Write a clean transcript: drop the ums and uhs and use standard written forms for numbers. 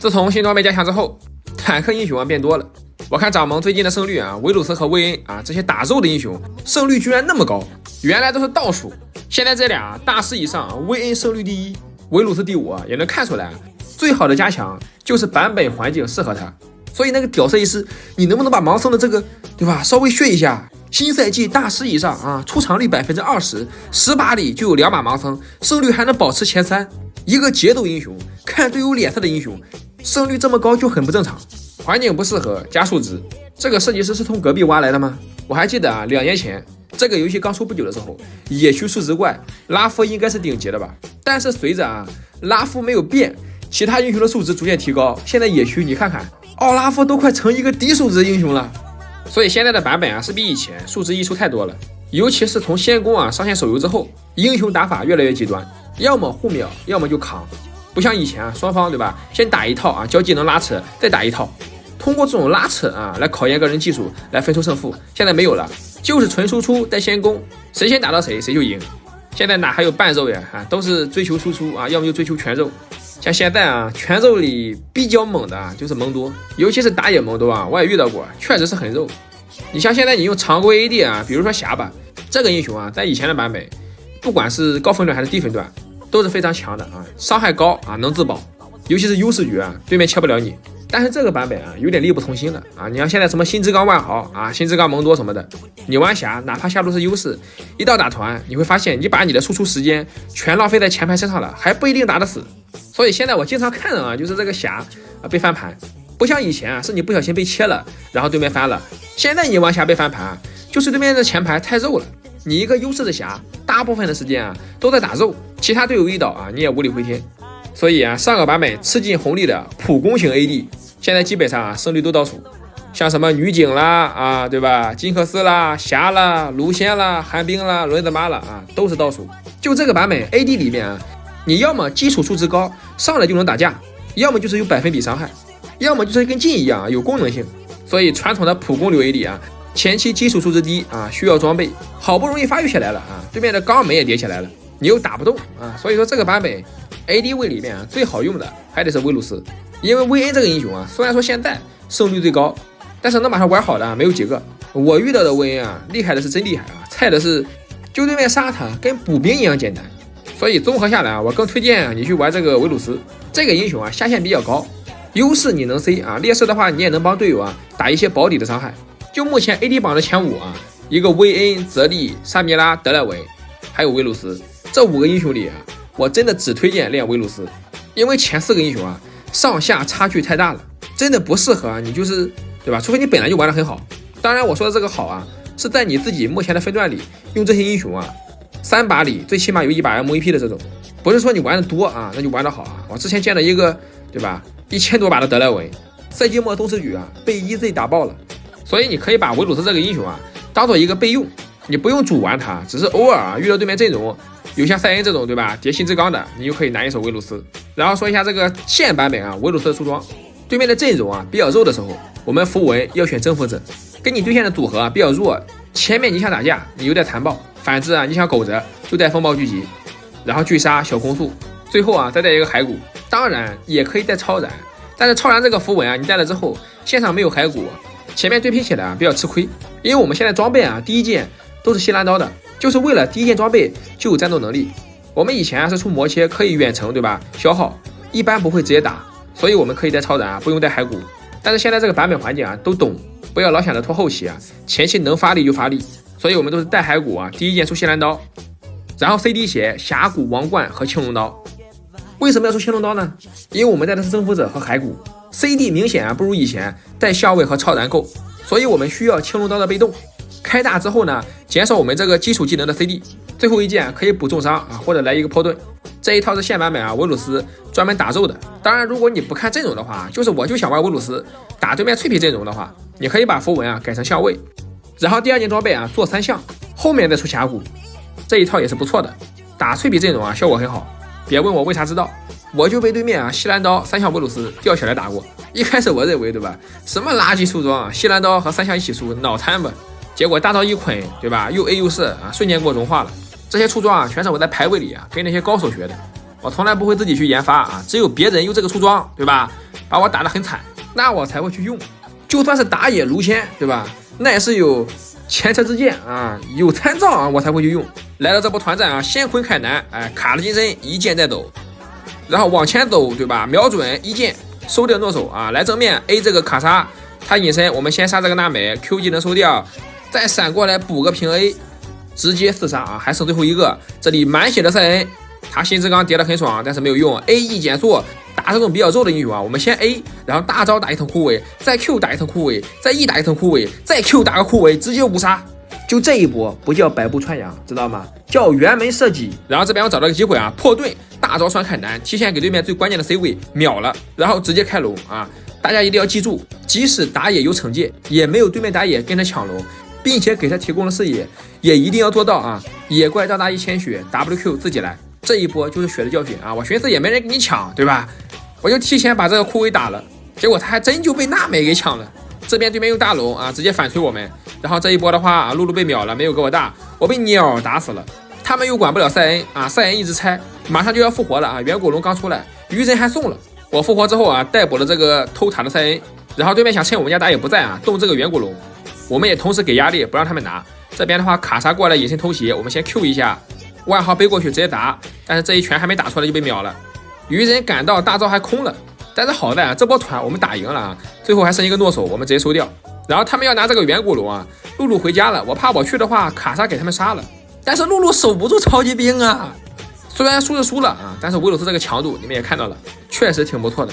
自从新装备加强之后，坦克英雄变多了。我看掌盟最近的胜率维鲁斯和薇恩这些打肉的英雄胜率居然那么高，原来都是倒数。现在这俩大师以上，薇恩胜率第一，维鲁斯第5也能看出来，最好的加强就是版本环境适合他。所以那个屌设计师，你能不能把盲僧的这个对吧稍微削一下？新赛季大师以上出场率20%，10把里就有2把盲僧，胜率还能保持前3。一个节奏英雄，看队友脸色的英雄，胜率这么高就很不正常。环境不适合加数值，这个设计师是从隔壁挖来的吗？我还记得2年前这个游戏刚出不久的时候，野区数值怪拉夫应该是顶级的吧，但是随着拉夫没有变，其他英雄的数值逐渐提高，现在野区你看看奥拉夫都快成一个低数值英雄了。所以现在的版本是比以前数值溢出太多了，尤其是从仙宫上线手游之后，英雄打法越来越极端，要么护秒，要么就扛。不像以前双方对吧，先打一套教技能拉扯，再打一套，通过这种拉扯来考验个人技术，来分出胜负。现在没有了，就是纯输出带先攻，谁先打到谁就赢。现在哪还有半肉呀都是追求输出要么就追求全肉。像现在全肉里比较猛的就是蒙多，尤其是打野蒙多我也遇到过，确实是很肉。你像现在你用常规 AD 比如说霞吧，这个英雄在以前的版本，不管是高分段还是低分段，都是非常强的伤害高能自保，尤其是优势局对面切不了你。但是这个版本有点力不从心了你像现在什么新之刚万豪新之刚蒙多什么的，你玩霞哪怕下路是优势，一到打团你会发现你把你的输出时间全浪费在前排身上了，还不一定打得死。所以现在我经常看就是这个霞被翻盘，不像以前是你不小心被切了，然后对面翻了。现在你玩霞被翻盘就是对面的前排太肉了，你一个优势的霞大部分的时间都在打肉，其他队友一倒你也无力回天。所以上个版本吃尽红利的普攻型 AD 现在基本上胜率都倒数，像什么女警啦对吧，金克斯啦，霞啦，卢仙啦，寒冰啦，轮子妈啦都是倒数。就这个版本 AD 里面你要么基础数值高，上来就能打架，要么就是有百分比伤害，要么就是跟劲一样有功能性。所以传统的普攻流 AD前期基础数值低需要装备，好不容易发育起来了对面的钢门也叠起来了，你又打不动所以说这个版本 AD 位里面最好用的还得是维鲁斯。因为薇恩这个英雄虽然说现在胜率最高，但是能把它玩好的没有几个。我遇到的薇恩厉害的是真厉害菜的是就对面杀他跟补兵一样简单。所以综合下来我更推荐你去玩这个维鲁斯。这个英雄下限比较高，优势你能 C 劣势的话你也能帮队友打一些保底的伤害。就目前 AD 榜的前5一个薇恩、泽利、萨米拉、德莱维还有维鲁斯，这5个英雄里我真的只推荐练维鲁斯，因为前4个英雄上下差距太大了，真的不适合你就是对吧，除非你本来就玩得很好。当然我说的这个好是在你自己目前的分段里用这些英雄3把里最起码有1把 MVP 的这种，不是说你玩的多那就玩得好我之前见了一个对吧1000多把的德莱维，赛季末东市局被 EZ 打爆了。所以你可以把维鲁斯这个英雄当做一个备用，你不用主玩它，只是偶尔遇到对面阵容有像赛恩这种对吧叠新之刚的，你就可以拿一手维鲁斯。然后说一下这个现版本维鲁斯的出装，对面的阵容比较肉的时候，我们符文要选征服者，跟你对线的组合比较弱，前面你想打架你有点残暴，反之你想苟着就带风暴聚集，然后巨杀小攻速，最后再带一个骸骨，当然也可以带超燃，但是超燃这个符文你带了之后线上没有骸骨，前面对拼起来比较吃亏。因为我们现在装备第一件都是吸蓝刀的，就是为了第一件装备就有战斗能力。我们以前是出魔切可以远程对吧消耗，一般不会直接打，所以我们可以带超燃不用带骸骨。但是现在这个版本环境都懂，不要老想着拖后期前期能发力就发力，所以我们都是带骸骨第一件出吸蓝刀，然后 CD 血、峡谷、王冠和青龙刀。为什么要出青龙刀呢？因为我们带的是征服者和骸骨， CD 明显不如以前带校尉和超燃够，所以我们需要青龙刀的被动。开大之后呢，减少我们这个基础技能的 CD， 最后一件可以补重伤或者来一个破盾。这一套是现版本维鲁斯专门打肉的。当然如果你不看阵容的话，就是我就想玩维鲁斯打对面脆皮阵容的话，你可以把符文改成校尉，然后第2件装备做3项，后面再出峡谷，这一套也是不错的。打脆皮阵容效果很好，别问我为啥知道，我就被对面吸蓝刀3项维鲁斯吊起来打过。一开始我认为对吧，什么垃圾出装吸蓝刀和3项一起出脑瘫吧，结果大招一捆对吧，又 A 又射瞬间给我融化了。这些出装全是我在排位里跟那些高手学的，我从来不会自己去研发只有别人用这个出装对吧，把我打得很惨，那我才会去用。就算是打野卢仙，对吧？那也是有前车之鉴啊，有参照啊，我才会去用。来到这波团战啊，先捆凯南，卡了金身，一剑带走，然后往前走，对吧？瞄准一剑收掉诺手啊，来正面 A 这个卡莎，他隐身，我们先杀这个娜美 ，Q 技能收掉，再闪过来补个平 A， 直接4杀啊，还剩最后一个，这里满血的赛恩，他新之刚叠得很爽，但是没有用 ，A E 减速。打这种比较肉的英雄啊，我们先 A， 然后大招打一层枯萎，再 Q 打一层枯萎，再 E 打一层枯萎，再 Q 打个枯萎，直接5杀。就这一波不叫百步穿杨，知道吗？叫辕门射戟。然后这边我找到个机会啊，破盾大招双凯南，提前给对面最关键的 C 位秒了，然后直接开龙啊！大家一定要记住，即使打野有惩戒，也没有对面打野跟他抢龙，并且给他提供了视野，也一定要做到啊！野怪到达1000血 ，WQ 自己来。这一波就是血的教训啊！我寻思也没人给你抢，对吧？我就提前把这个枯萎打了，结果他还真就被娜美给抢了。这边对面用大龙啊，直接反推我们。然后这一波的话啊，露露被秒了，没有给我大，我被鸟打死了。他们又管不了赛恩啊，赛恩一直拆，马上就要复活了啊！远古龙刚出来，鱼人还送了。我复活之后啊，逮捕了这个偷塔的赛恩。然后对面想趁我们家打野不在啊，动这个远古龙，我们也同时给压力，不让他们拿。这边的话，卡莎过来隐身偷袭，我们先 Q 一下，万豪背过去直接打，但是这一拳还没打出来就被秒了。鱼人赶到，大招还空了，但是好在啊，这波团我们打赢了啊，最后还剩一个诺手，我们直接收掉。然后他们要拿这个远古龙啊，露露回家了，我怕我去的话，卡莎给他们杀了，但是露露守不住超级兵啊。虽然输是输了啊，但是维鲁斯这个强度你们也看到了，确实挺不错的。